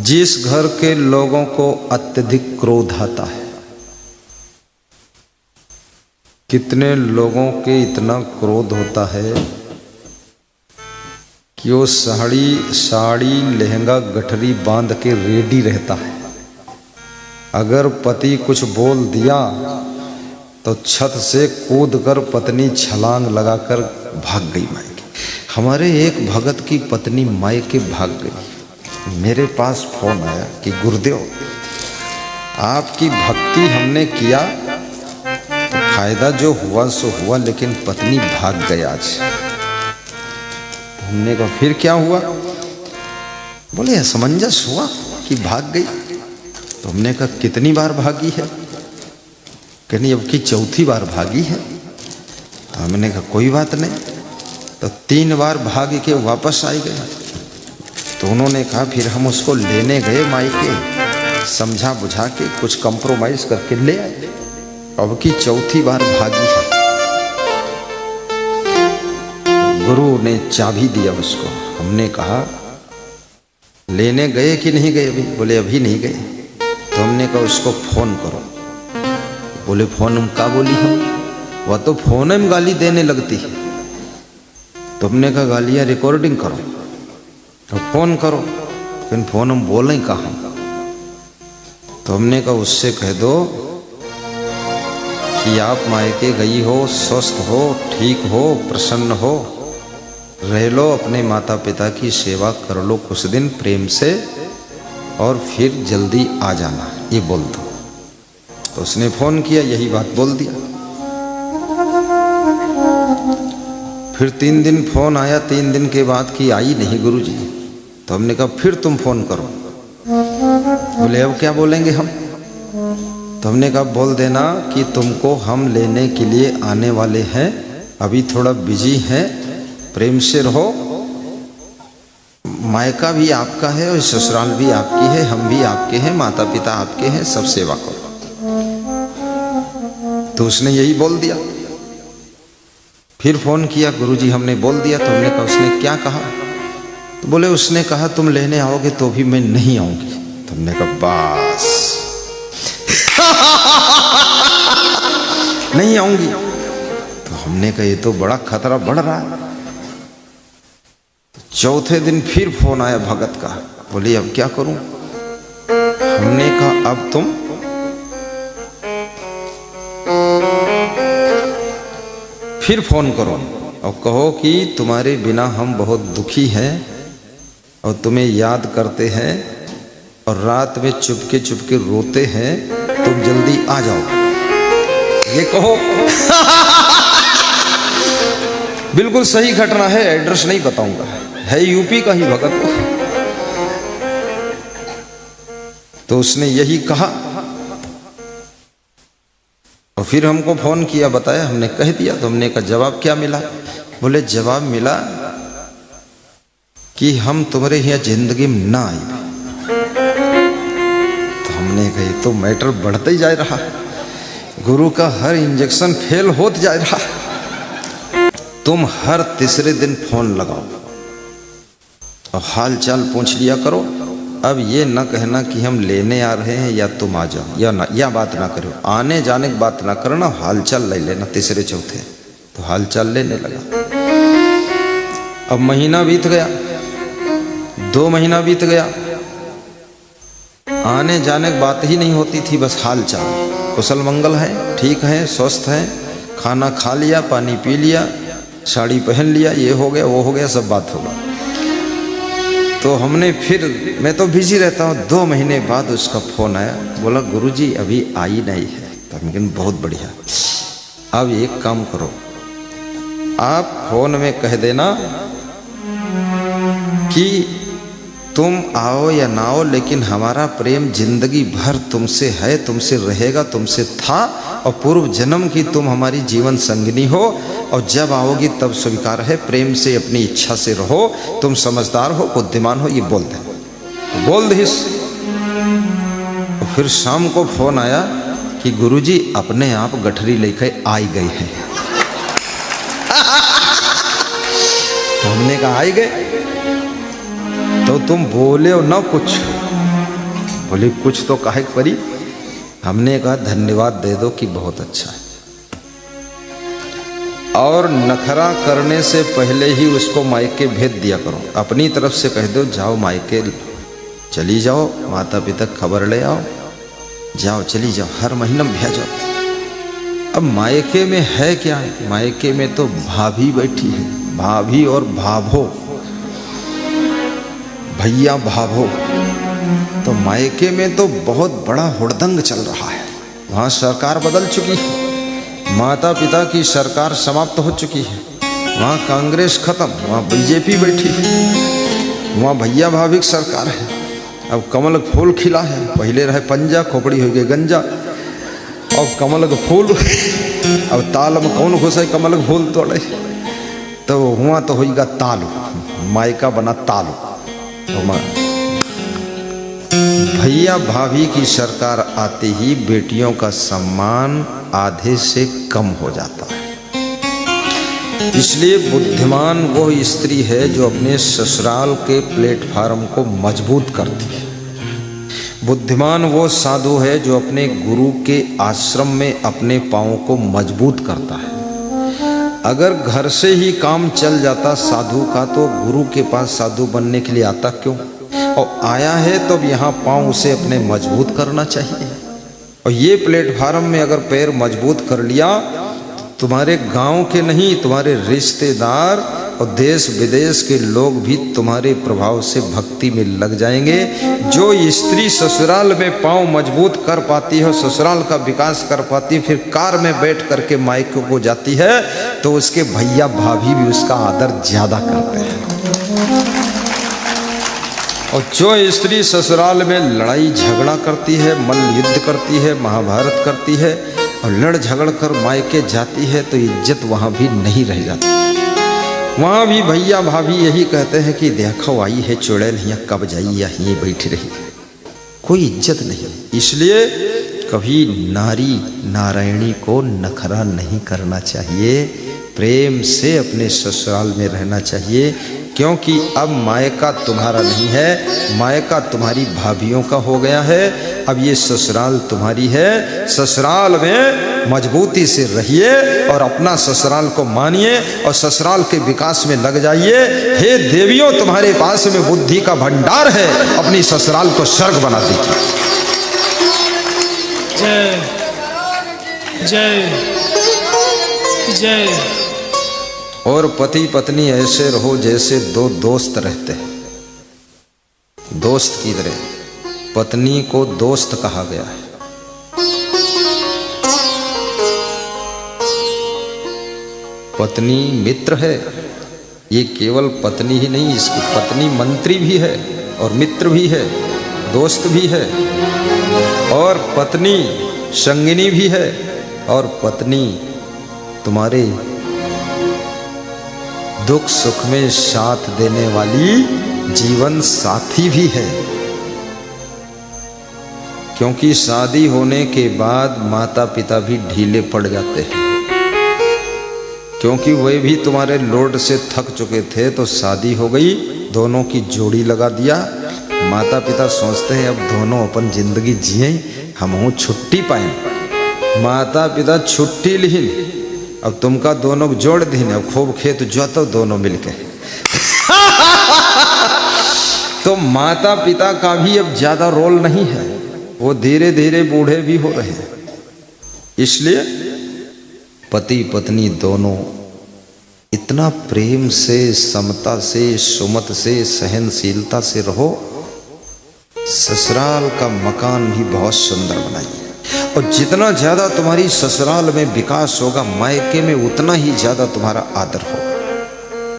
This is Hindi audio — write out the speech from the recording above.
जिस घर के लोगों को अत्यधिक क्रोध आता है, कितने लोगों के इतना क्रोध होता है कि वो साड़ी लहंगा गठरी बांध के रेडी रहता है। अगर पति कुछ बोल दिया तो छत से कूदकर पत्नी छलांग लगाकर भाग गई मायके। हमारे एक भगत की पत्नी मायके भाग गई। मेरे पास फोन आया कि गुरुदेव आपकी भक्ति हमने किया तो फायदा जो हुआ सो हुआ, लेकिन पत्नी भाग गई आज। हमने कहा फिर क्या हुआ? बोले असमंजस हुआ कि भाग गई। तो हमने कहा कितनी बार भागी है? कहनी अब की चौथी बार भागी है। तो हमने कहा कोई बात नहीं। तो 3 बार भाग के वापस आई गई। तो उन्होंने कहा फिर हम उसको लेने गए मायके, समझा बुझा के कुछ कंप्रोमाइज करके ले आए। अब की चौथी बार भागी है। गुरु ने चाबी दिया उसको। हमने कहा लेने गए कि नहीं गए अभी? बोले अभी नहीं गए। तो हमने कहा उसको फोन करो। बोले फोन हम का बोली हम? वह तो फोन में गाली देने लगती है। तो हमने कहा गालियाँ रिकॉर्डिंग करो। तो फोन करो। फिर फोन हम बोले कहाँ? तो हमने कहा उससे कह दो कि आप मायके गई हो, स्वस्थ हो, ठीक हो, प्रसन्न हो, रह लो, अपने माता पिता की सेवा कर लो कुछ दिन प्रेम से, और फिर जल्दी आ जाना, ये बोल दो। तो उसने फोन किया, यही बात बोल दिया। फिर 3 दिन फोन आया, 3 दिन के बाद की आई नहीं गुरुजी। तो हमने कहा फिर तुम फोन करो। बोले अब क्या बोलेंगे हम? तो हमने कहा बोल देना कि तुमको हम लेने के लिए आने वाले हैं, अभी थोड़ा बिजी हैं, प्रेम से रहो, मायका भी आपका है और ससुराल भी आपकी है, हम भी आपके हैं, माता पिता आपके हैं, सब सेवा करो। तो उसने यही बोल दिया। फिर फोन किया, गुरुजी हमने बोल दिया। तो हमने कहा उसने क्या कहा? तो बोले उसने कहा तुम लेने आओगे तो भी मैं नहीं आऊंगी। तो हमने कहा बस नहीं आऊंगी। तो हमने कहा ये तो बड़ा खतरा बढ़ रहा है। तो चौथे दिन फिर फोन आया भगत का। बोली अब क्या करूं? हमने कहा अब तुम फिर फोन करो और कहो कि तुम्हारे बिना हम बहुत दुखी हैं और तुम्हें याद करते हैं और रात में चुपके रोते हैं, तुम जल्दी आ जाओ, ये कहो। बिल्कुल सही घटना है, एड्रेस नहीं बताऊंगा, है यूपी का ही भगत। तो उसने यही कहा और फिर हमको फोन किया, बताया, हमने कह दिया। तो हमने कहा जवाब क्या मिला? बोले जवाब मिला कि हम तुम्हारे यहाँ जिंदगी में ना आए। तो हमने कहा ये तो मैटर बढ़ता ही जा रहा, गुरु का हर इंजेक्शन फेल होता जा रहा। तुम हर तीसरे दिन फोन लगाओ और हाल चाल पूछ लिया करो। अब ये ना कहना कि हम लेने आ रहे हैं या तुम आ जाओ, या बात ना करो, आने जाने की बात ना करना, हाल चाल ले लेना तीसरे चौथे। तो हाल चाल लेने लगा। अब महीना बीत गया, 2 महीना बीत गया, आने जाने की बात ही नहीं होती थी, बस हाल चाल, कुशल मंगल है, ठीक है, स्वस्थ है, खाना खा लिया, पानी पी लिया, साड़ी पहन लिया, ये हो गया वो हो गया, सब बात होगा। तो हमने फिर, मैं तो बिजी रहता हूँ, 2 महीने बाद उसका फोन आया। बोला गुरुजी अभी आई नहीं है। तो हमने कहा बहुत बढ़िया, अब एक काम करो, आप फोन में कह देना कि तुम आओ या ना आओ, लेकिन हमारा प्रेम जिंदगी भर तुमसे है, तुमसे रहेगा, तुमसे था, और पूर्व जन्म की तुम हमारी जीवन संगिनी हो, और जब आओगी तब स्वीकार है, प्रेम से अपनी इच्छा से रहो, तुम समझदार हो, बुद्धिमान हो, ये बोल दे। तो बोल दिस। तो फिर शाम को फोन आया कि गुरुजी अपने आप गठरी लेकर आई गई है। तो हमने कहा आई गए? तो तुम बोले हो ना कुछ, बोले कुछ तो काहे परी। हमने कहा धन्यवाद दे दो कि बहुत अच्छा है, और नखरा करने से पहले ही उसको मायके भेज दिया करो। अपनी तरफ से कह दो जाओ मायके चली जाओ, माता पिता खबर ले आओ, जाओ चली जाओ, हर महीने भेजो। अब मायके में है क्या, मायके में तो भाभी बैठी है, भाभी और भाभो, भैया भाभो। तो मायके में तो बहुत बड़ा हुड़दंग चल रहा है। वहाँ सरकार बदल चुकी है, माता पिता की सरकार समाप्त हो चुकी है, वहाँ कांग्रेस खत्म, वहाँ बीजेपी बैठी है, वहाँ भैया भाभी की सरकार है। अब कमल का फूल खिला है, पहले रहे पंजा, खोपड़ी हो गई गंजा, अब कमल का फूल। अब ताल में कौन घुसे कमल का फूल तोड़े, तो हुआ तो होगा तालू, मायका बना तालू। तो भैया भाभी की सरकार आते ही बेटियों का सम्मान आधे से कम हो जाता है। इसलिए बुद्धिमान वो स्त्री है जो अपने ससुराल के प्लेटफार्म को मजबूत करती है। बुद्धिमान वो साधु है जो अपने गुरु के आश्रम में अपने पांवों को मजबूत करता है। अगर घर से ही काम चल जाता साधु का, तो गुरु के पास साधु बनने के लिए आता क्यों? और आया है तो अब यहाँ पांव उसे अपने मजबूत करना चाहिए। और ये प्लेटफार्म में अगर पैर मजबूत कर लिया, तुम्हारे गांव के नहीं, तुम्हारे रिश्तेदार और देश विदेश के लोग भी तुम्हारे प्रभाव से भक्ति में लग जाएंगे। जो स्त्री ससुराल में पांव मजबूत कर पाती है, ससुराल का विकास कर पाती है, फिर कार में बैठ करके मायके को जाती है, तो उसके भैया भाभी भी उसका आदर ज्यादा करते हैं। और जो स्त्री ससुराल में लड़ाई झगड़ा करती है, मल्ल युद्ध करती है, महाभारत करती है और लड़ झगड़ कर मायके जाती है, तो इज्जत वहाँ भी नहीं रह जाती। वहाँ भी भैया भाभी यही कहते हैं कि देखो आई है चुड़ैल, यहाँ कब जाई या यहीं बैठी रही, कोई इज्जत नहीं। इसलिए कभी नारी नारायणी को नखरा नहीं करना चाहिए, प्रेम से अपने ससुराल में रहना चाहिए। क्योंकि अब मायका तुम्हारा नहीं है, मायका तुम्हारी भाभियों का हो गया है। अब ये ससुराल तुम्हारी है। ससुराल में मजबूती से रहिए और अपना ससुराल को मानिए और ससुराल के विकास में लग जाइए। हे देवियों, तुम्हारे पास में बुद्धि का भंडार है, अपनी ससुराल को स्वर्ग बना दीजिए। जय जय जय। और पति पत्नी ऐसे रहो जैसे दो दोस्त रहते हैं, दोस्त की तरह। पत्नी को दोस्त कहा गया है। पत्नी मित्र है। ये केवल पत्नी ही नहीं, इसकी पत्नी मंत्री भी है और मित्र भी है, दोस्त भी है, और पत्नी संगिनी भी है, और पत्नी तुम्हारे दुख सुख में साथ देने वाली जीवन साथी भी है। क्योंकि शादी होने के बाद माता पिता भी ढीले पड़ जाते हैं, क्योंकि वे भी तुम्हारे लोड से थक चुके थे। तो शादी हो गई, दोनों की जोड़ी लगा दिया। माता पिता सोचते हैं अब दोनों अपन जिंदगी जिए, हम छुट्टी पाए। माता पिता छुट्टी ली, अब तुमका दोनों को जोड़ दीन, अब खूब खेत जोतो दोनों मिलके। तो माता पिता का भी अब ज्यादा रोल नहीं है, वो धीरे धीरे बूढ़े भी हो रहे हैं। इसलिए पति पत्नी दोनों इतना प्रेम से, समता से, सुमत से, सहनशीलता से रहो। ससुराल का मकान भी बहुत सुंदर बनाइए। और जितना ज्यादा तुम्हारी ससुराल में विकास होगा, मायके में उतना ही ज्यादा तुम्हारा आदर होगा।